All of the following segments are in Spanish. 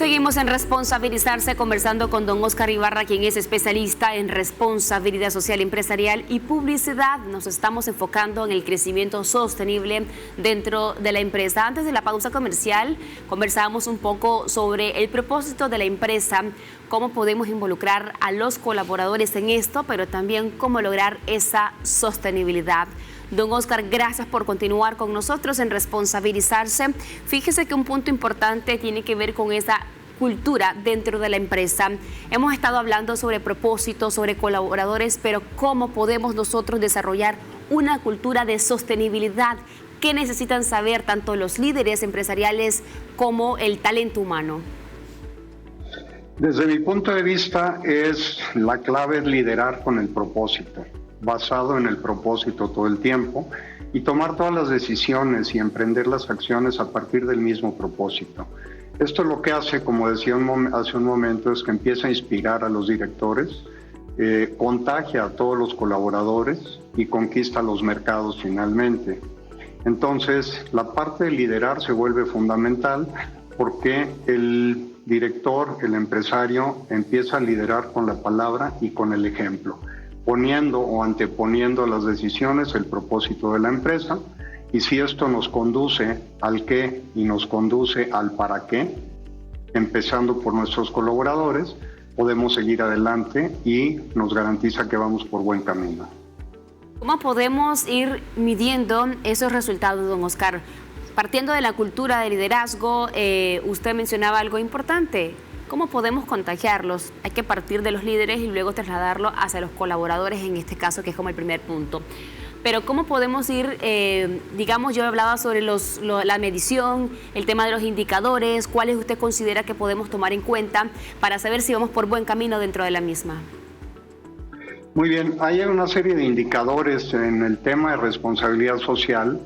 Seguimos en Responsabilizarse conversando con don Óscar Ibarra, quien es especialista en responsabilidad social empresarial y publicidad. Nos estamos enfocando en el crecimiento sostenible dentro de la empresa. Antes de la pausa comercial, conversábamos un poco sobre el propósito de la empresa, cómo podemos involucrar a los colaboradores en esto, pero también cómo lograr esa sostenibilidad. Don Óscar, gracias por continuar con nosotros en Responsabilizarse. Fíjese que un punto importante tiene que ver con esa cultura dentro de la empresa. Hemos estado hablando sobre propósitos, sobre colaboradores, pero ¿cómo podemos nosotros desarrollar una cultura de sostenibilidad? ¿Qué necesitan saber tanto los líderes empresariales como el talento humano? Desde mi punto de vista, la clave es liderar con el propósito, basado en el propósito todo el tiempo, y tomar todas las decisiones y emprender las acciones a partir del mismo propósito. Esto lo que hace, como decía hace un momento, es que empieza a inspirar a los directores, contagia a todos los colaboradores y conquista los mercados finalmente. Entonces, la parte de liderar se vuelve fundamental porque el director, el empresario, empieza a liderar con la palabra y con el ejemplo, poniendo o anteponiendo las decisiones el propósito de la empresa, y si esto nos conduce al qué y nos conduce al para qué, empezando por nuestros colaboradores, podemos seguir adelante y nos garantiza que vamos por buen camino. ¿Cómo podemos ir midiendo esos resultados, don Óscar? Partiendo de la cultura de liderazgo, usted mencionaba algo importante. ¿Cómo podemos contagiarlos? Hay que partir de los líderes y luego trasladarlo hacia los colaboradores, en este caso, que es como el primer punto. Pero ¿cómo podemos ir, digamos, yo hablaba sobre la medición, el tema de los indicadores, cuáles usted considera que podemos tomar en cuenta para saber si vamos por buen camino dentro de la misma? Muy bien, hay una serie de indicadores en el tema de responsabilidad social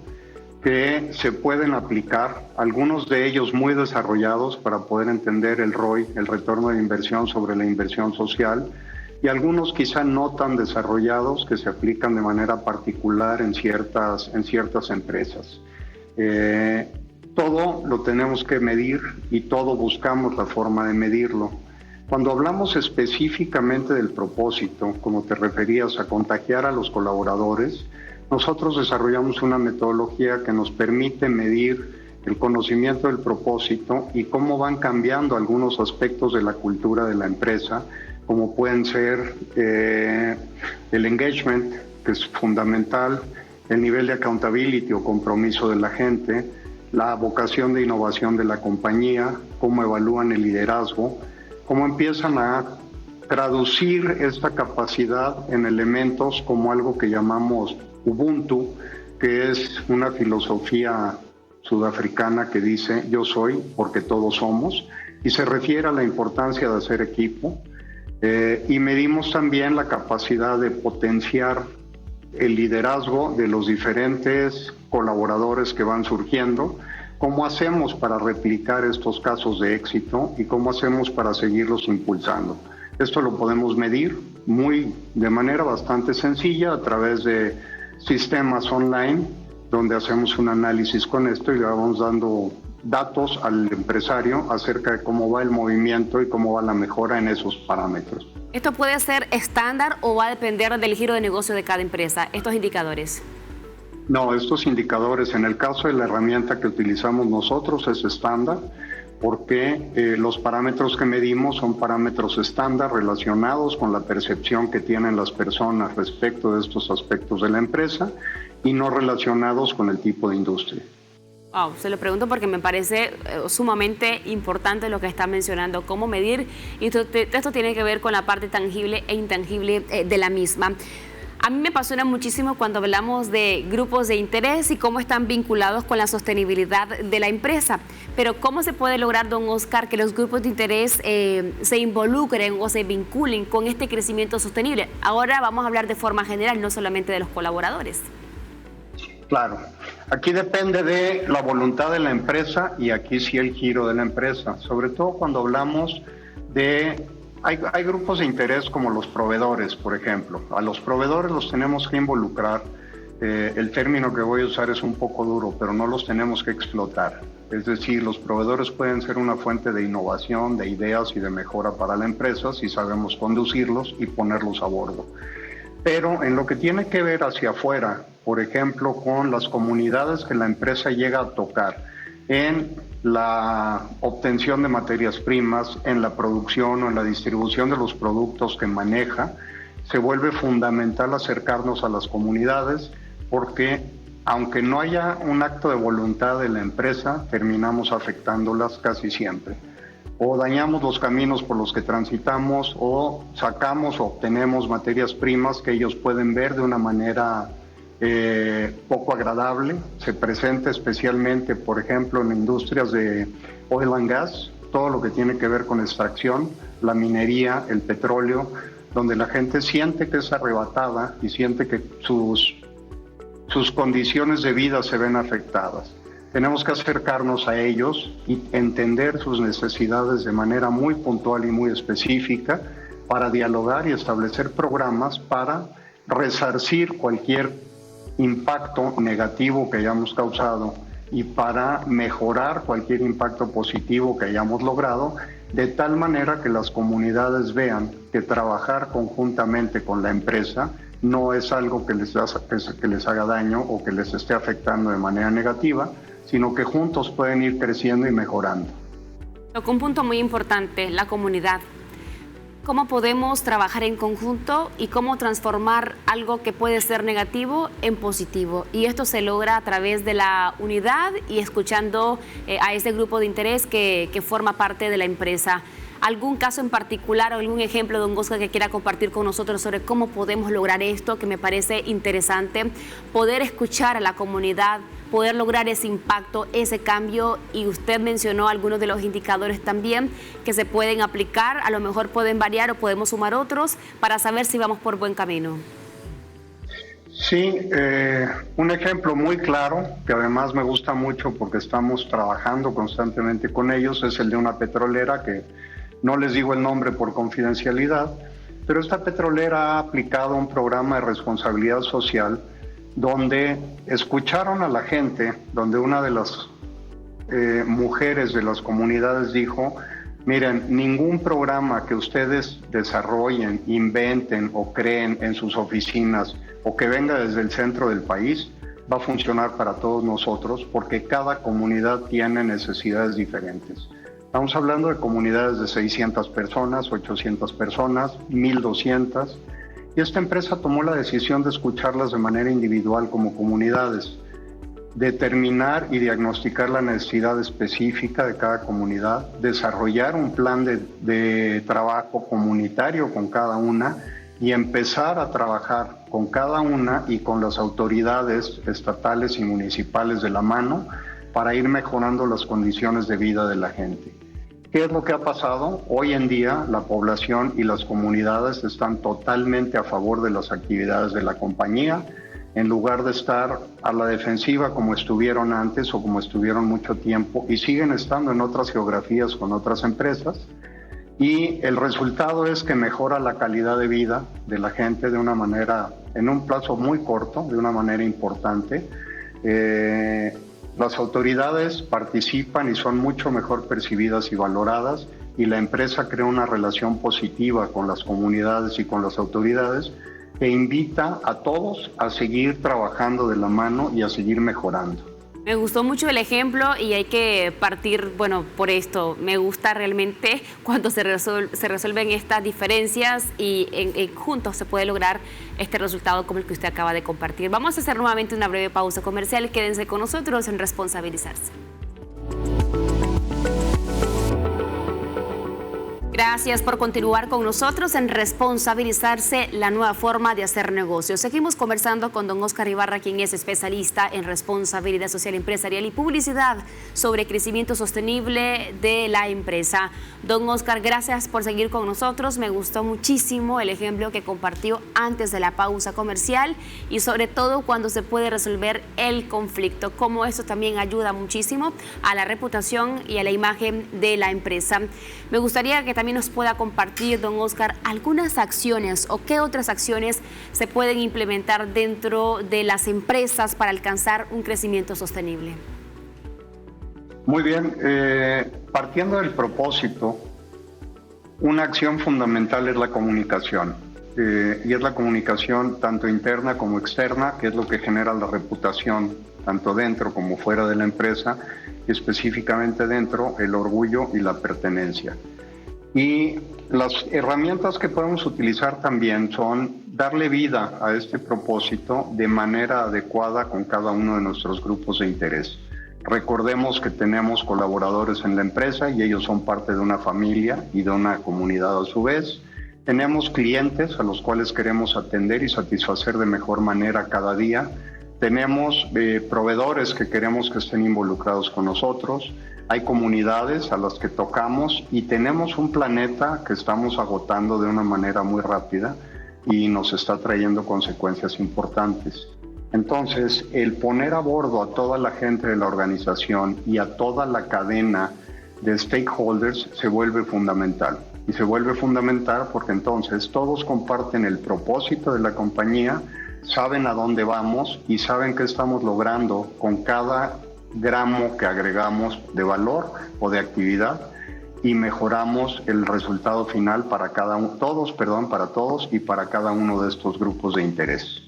que se pueden aplicar, algunos de ellos muy desarrollados para poder entender el ROI, el retorno de inversión sobre la inversión social, y algunos quizá no tan desarrollados que se aplican de manera particular en ciertas empresas. Todo lo tenemos que medir y todo buscamos la forma de medirlo. Cuando hablamos específicamente del propósito, como te referías, a contagiar a los colaboradores, nosotros desarrollamos una metodología que nos permite medir el conocimiento del propósito y cómo van cambiando algunos aspectos de la cultura de la empresa, como pueden ser el engagement, que es fundamental, el nivel de accountability o compromiso de la gente, la vocación de innovación de la compañía, cómo evalúan el liderazgo, cómo empiezan a traducir esta capacidad en elementos como algo que llamamos Ubuntu, que es una filosofía sudafricana que dice yo soy porque todos somos, y se refiere a la importancia de hacer equipo, y medimos también la capacidad de potenciar el liderazgo de los diferentes colaboradores que van surgiendo, cómo hacemos para replicar estos casos de éxito y cómo hacemos para seguirlos impulsando. Esto lo podemos medir de manera bastante sencilla a través de sistemas online, donde hacemos un análisis con esto y le vamos dando datos al empresario acerca de cómo va el movimiento y cómo va la mejora en esos parámetros. ¿Esto puede ser estándar o va a depender del giro de negocio de cada empresa, estos indicadores? No, estos indicadores, en el caso de la herramienta que utilizamos nosotros, es estándar, porque los parámetros que medimos son parámetros estándar relacionados con la percepción que tienen las personas respecto de estos aspectos de la empresa y no relacionados con el tipo de industria. Wow, se lo pregunto porque me parece sumamente importante lo que está mencionando, cómo medir, y esto tiene que ver con la parte tangible e intangible de la misma. A mí me apasiona muchísimo cuando hablamos de grupos de interés y cómo están vinculados con la sostenibilidad de la empresa. Pero ¿cómo se puede lograr, don Óscar, que los grupos de interés se involucren o se vinculen con este crecimiento sostenible? Ahora vamos a hablar de forma general, no solamente de los colaboradores. Claro, aquí depende de la voluntad de la empresa y aquí sí el giro de la empresa, sobre todo cuando hablamos de... Hay grupos de interés como los proveedores, por ejemplo. A los proveedores los tenemos que involucrar el término que voy a usar es un poco duro, pero no los tenemos que explotar. Es decir, los proveedores pueden ser una fuente de innovación, de ideas y de mejora para la empresa si sabemos conducirlos y ponerlos a bordo. Pero en lo que tiene que ver hacia afuera, por ejemplo, con las comunidades que la empresa llega a tocar, en la obtención de materias primas, en la producción o en la distribución de los productos que maneja, se vuelve fundamental acercarnos a las comunidades porque aunque no haya un acto de voluntad de la empresa, terminamos afectándolas casi siempre. O dañamos los caminos por los que transitamos, o sacamos o obtenemos materias primas que ellos pueden ver de una manera poco agradable. Se presenta especialmente, por ejemplo, en industrias de oil and gas, todo lo que tiene que ver con extracción, la minería, el petróleo, donde la gente siente que es arrebatada y siente que sus condiciones de vida se ven afectadas. Tenemos que acercarnos a ellos y entender sus necesidades de manera muy puntual y muy específica para dialogar y establecer programas para resarcir cualquier impacto negativo que hayamos causado y para mejorar cualquier impacto positivo que hayamos logrado, de tal manera que las comunidades vean que trabajar conjuntamente con la empresa no es algo que les haga daño o que les esté afectando de manera negativa, sino que juntos pueden ir creciendo y mejorando. Tocó un punto muy importante, la comunidad. ¿Cómo podemos trabajar en conjunto y cómo transformar algo que puede ser negativo en positivo? Y esto se logra a través de la unidad y escuchando a ese grupo de interés que forma parte de la empresa. ¿Algún caso en particular o algún ejemplo, don Óscar, que quiera compartir con nosotros sobre cómo podemos lograr esto, que me parece interesante, poder escuchar a la comunidad, poder lograr ese impacto, ese cambio? Y usted mencionó algunos de los indicadores también que se pueden aplicar, a lo mejor pueden variar o podemos sumar otros para saber si vamos por buen camino. Sí, un ejemplo muy claro, que además me gusta mucho porque estamos trabajando constantemente con ellos, es el de una petrolera que no les digo el nombre por confidencialidad, pero esta petrolera ha aplicado un programa de responsabilidad social donde escucharon a la gente, donde una de las mujeres de las comunidades dijo: miren, ningún programa que ustedes desarrollen, inventen o creen en sus oficinas o que venga desde el centro del país va a funcionar para todos nosotros porque cada comunidad tiene necesidades diferentes. Estamos hablando de comunidades de 600 personas, 800 personas, 1,200. Y esta empresa tomó la decisión de escucharlas de manera individual como comunidades, determinar y diagnosticar la necesidad específica de cada comunidad, desarrollar un plan de trabajo comunitario con cada una y empezar a trabajar con cada una y con las autoridades estatales y municipales de la mano para ir mejorando las condiciones de vida de la gente. ¿Qué es lo que ha pasado? Hoy en día la población y las comunidades están totalmente a favor de las actividades de la compañía, en lugar de estar a la defensiva como estuvieron antes o como estuvieron mucho tiempo y siguen estando en otras geografías con otras empresas. Y el resultado es que mejora la calidad de vida de la gente de una manera, en un plazo muy corto, de una manera importante. Las autoridades participan y son mucho mejor percibidas y valoradas, y la empresa crea una relación positiva con las comunidades y con las autoridades que invita a todos a seguir trabajando de la mano y a seguir mejorando. Me gustó mucho el ejemplo y hay que partir, bueno, por esto. Me gusta realmente cuando se resuelven estas diferencias y juntos se puede lograr este resultado como el que usted acaba de compartir. Vamos a hacer nuevamente una breve pausa comercial. Quédense con nosotros en Responsabilizarse. Gracias por continuar con nosotros en Responsabilizarse, la nueva forma de hacer negocios. Seguimos conversando con don Óscar Ibarra, quien es especialista en responsabilidad social empresarial y publicidad sobre crecimiento sostenible de la empresa. Don Óscar, gracias por seguir con nosotros. Me gustó muchísimo el ejemplo que compartió antes de la pausa comercial y sobre todo cuando se puede resolver el conflicto, cómo eso también ayuda muchísimo a la reputación y a la imagen de la empresa. Me gustaría que también también nos pueda compartir, don Óscar, algunas acciones o qué otras acciones se pueden implementar dentro de las empresas para alcanzar un crecimiento sostenible. Muy bien, partiendo del propósito, una acción fundamental es la comunicación. Y es la comunicación tanto interna como externa, que es lo que genera la reputación, tanto dentro como fuera de la empresa, y específicamente dentro, el orgullo y la pertenencia. Y las herramientas que podemos utilizar también son darle vida a este propósito de manera adecuada con cada uno de nuestros grupos de interés. Recordemos que tenemos colaboradores en la empresa y ellos son parte de una familia y de una comunidad a su vez. Tenemos clientes a los cuales queremos atender y satisfacer de mejor manera cada día. Tenemos proveedores que queremos que estén involucrados con nosotros. Hay comunidades a las que tocamos y tenemos un planeta que estamos agotando de una manera muy rápida y nos está trayendo consecuencias importantes. Entonces, el poner a bordo a toda la gente de la organización y a toda la cadena de stakeholders se vuelve fundamental. Y se vuelve fundamental porque entonces todos comparten el propósito de la compañía, saben a dónde vamos y saben qué estamos logrando con cada gramo que agregamos de valor o de actividad y mejoramos el resultado final para para todos y para cada uno de estos grupos de interés.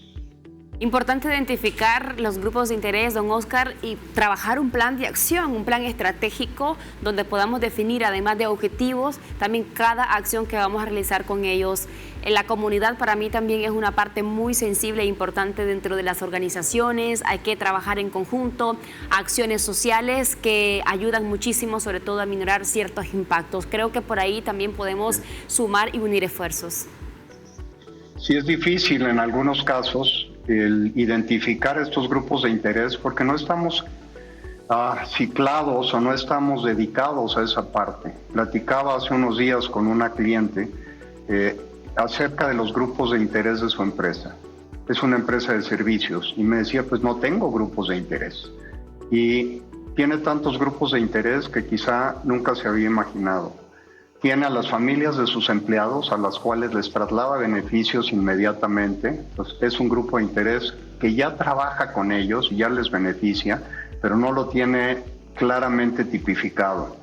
Importante identificar los grupos de interés, don Óscar, y trabajar un plan de acción, un plan estratégico donde podamos definir, además de objetivos, también cada acción que vamos a realizar con ellos. En la comunidad para mí también es una parte muy sensible e importante dentro de las organizaciones. Hay que trabajar en conjunto, acciones sociales que ayudan muchísimo, sobre todo a minorar ciertos impactos. Creo que por ahí también podemos sumar y unir esfuerzos. Sí, es difícil en algunos casos el identificar estos grupos de interés porque no estamos ciclados o no estamos dedicados a esa parte. Platicaba hace unos días con una cliente acerca de los grupos de interés de su empresa. Es una empresa de servicios y me decía, pues no tengo grupos de interés. Y tiene tantos grupos de interés que quizá nunca se había imaginado. Tiene a las familias de sus empleados a las cuales les traslada beneficios inmediatamente. Pues es un grupo de interés que ya trabaja con ellos y ya les beneficia, pero no lo tiene claramente tipificado.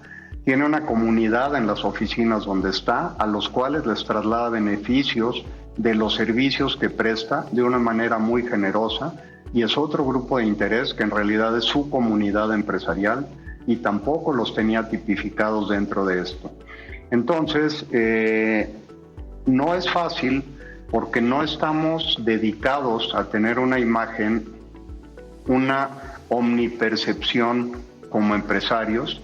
Tiene una comunidad en las oficinas donde está, a los cuales les traslada beneficios de los servicios que presta de una manera muy generosa, y es otro grupo de interés que en realidad es su comunidad empresarial y tampoco los tenía tipificados dentro de esto. Entonces, no es fácil porque no estamos dedicados a tener una imagen, una omnipercepción como empresarios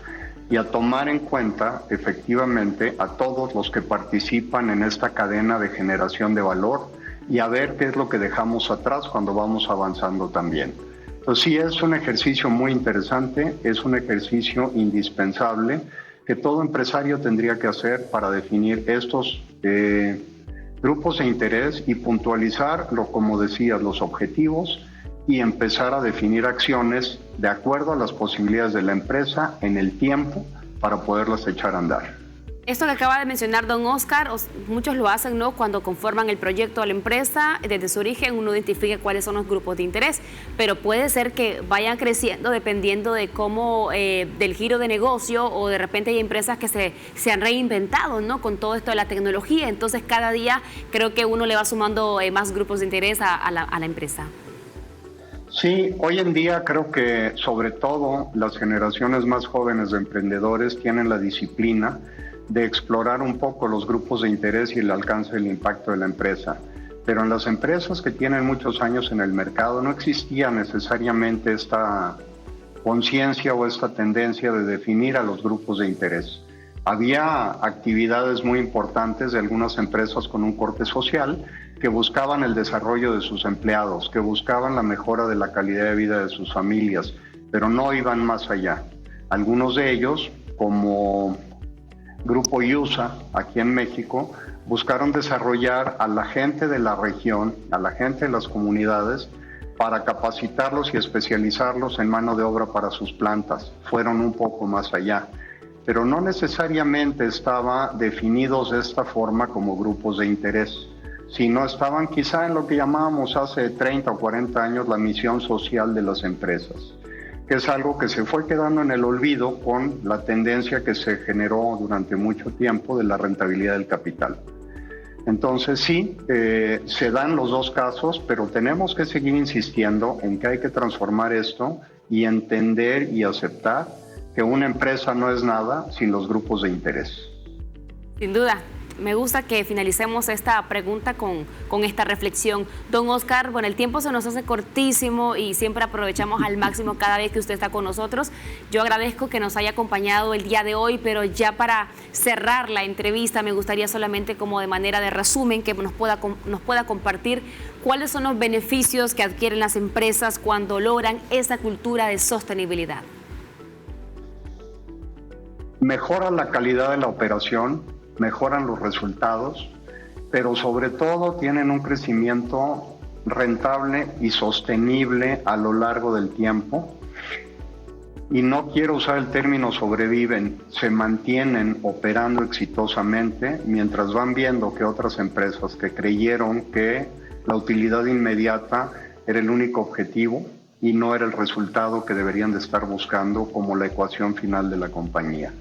y a tomar en cuenta efectivamente a todos los que participan en esta cadena de generación de valor y a ver qué es lo que dejamos atrás cuando vamos avanzando también. Entonces sí, es un ejercicio muy interesante, es un ejercicio indispensable que todo empresario tendría que hacer para definir estos grupos de interés y puntualizar, como decías, los objetivos y empezar a definir acciones de acuerdo a las posibilidades de la empresa en el tiempo para poderlas echar a andar. Esto que acaba de mencionar don Óscar, muchos lo hacen, ¿no? Cuando conforman el proyecto a la empresa, desde su origen uno identifica cuáles son los grupos de interés, pero puede ser que vayan creciendo dependiendo de cómo, del giro de negocio, o de repente hay empresas que se han reinventado, ¿no? Con todo esto de la tecnología, entonces cada día creo que uno le va sumando más grupos de interés a la empresa. Sí, hoy en día creo que sobre todo las generaciones más jóvenes de emprendedores tienen la disciplina de explorar un poco los grupos de interés y el alcance del impacto de la empresa. Pero en las empresas que tienen muchos años en el mercado no existía necesariamente esta conciencia o esta tendencia de definir a los grupos de interés. Había actividades muy importantes de algunas empresas con un corte social que buscaban el desarrollo de sus empleados, que buscaban la mejora de la calidad de vida de sus familias, pero no iban más allá. Algunos de ellos, como Grupo IUSA, aquí en México, buscaron desarrollar a la gente de la región, a la gente de las comunidades, para capacitarlos y especializarlos en mano de obra para sus plantas. Fueron un poco más allá. pero no necesariamente estaban definidos de esta forma como grupos de interés, sino estaban quizá en lo que llamábamos hace 30 o 40 años la misión social de las empresas, que es algo que se fue quedando en el olvido con la tendencia que se generó durante mucho tiempo de la rentabilidad del capital. Entonces sí, se dan los dos casos, pero tenemos que seguir insistiendo en que hay que transformar esto y entender y aceptar que una empresa no es nada sin los grupos de interés. Sin duda. Me gusta que finalicemos esta pregunta con esta reflexión. Don Oscar, bueno, el tiempo se nos hace cortísimo y siempre aprovechamos al máximo cada vez que usted está con nosotros. Yo agradezco que nos haya acompañado el día de hoy, pero ya para cerrar la entrevista me gustaría solamente como de manera de resumen que nos pueda compartir cuáles son los beneficios que adquieren las empresas cuando logran esa cultura de sostenibilidad. Mejora la calidad de la operación, mejoran los resultados, pero sobre todo tienen un crecimiento rentable y sostenible a lo largo del tiempo. Y no quiero usar el término sobreviven, se mantienen operando exitosamente mientras van viendo que otras empresas que creyeron que la utilidad inmediata era el único objetivo y no era el resultado que deberían de estar buscando como la ecuación final de la compañía.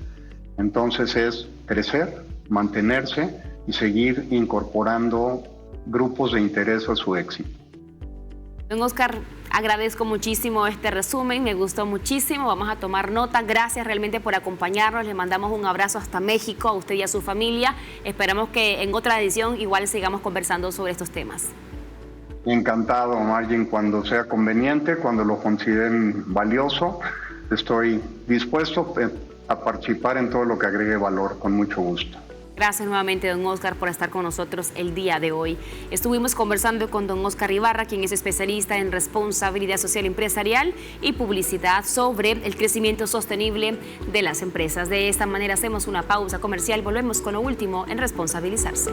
Entonces es crecer, mantenerse y seguir incorporando grupos de interés a su éxito. Don Oscar, agradezco muchísimo este resumen, me gustó muchísimo, vamos a tomar nota. Gracias realmente por acompañarnos, le mandamos un abrazo hasta México, a usted y a su familia. Esperamos que en otra edición igual sigamos conversando sobre estos temas. Encantado, Margin, cuando sea conveniente, cuando lo consideren valioso, estoy dispuesto a participar en todo lo que agregue valor, con mucho gusto. Gracias nuevamente, don Oscar, por estar con nosotros el día de hoy. Estuvimos conversando con don Oscar Ibarra, quien es especialista en responsabilidad social empresarial y publicidad sobre el crecimiento sostenible de las empresas. De esta manera hacemos una pausa comercial. Volvemos con lo último en Responsabilizarse.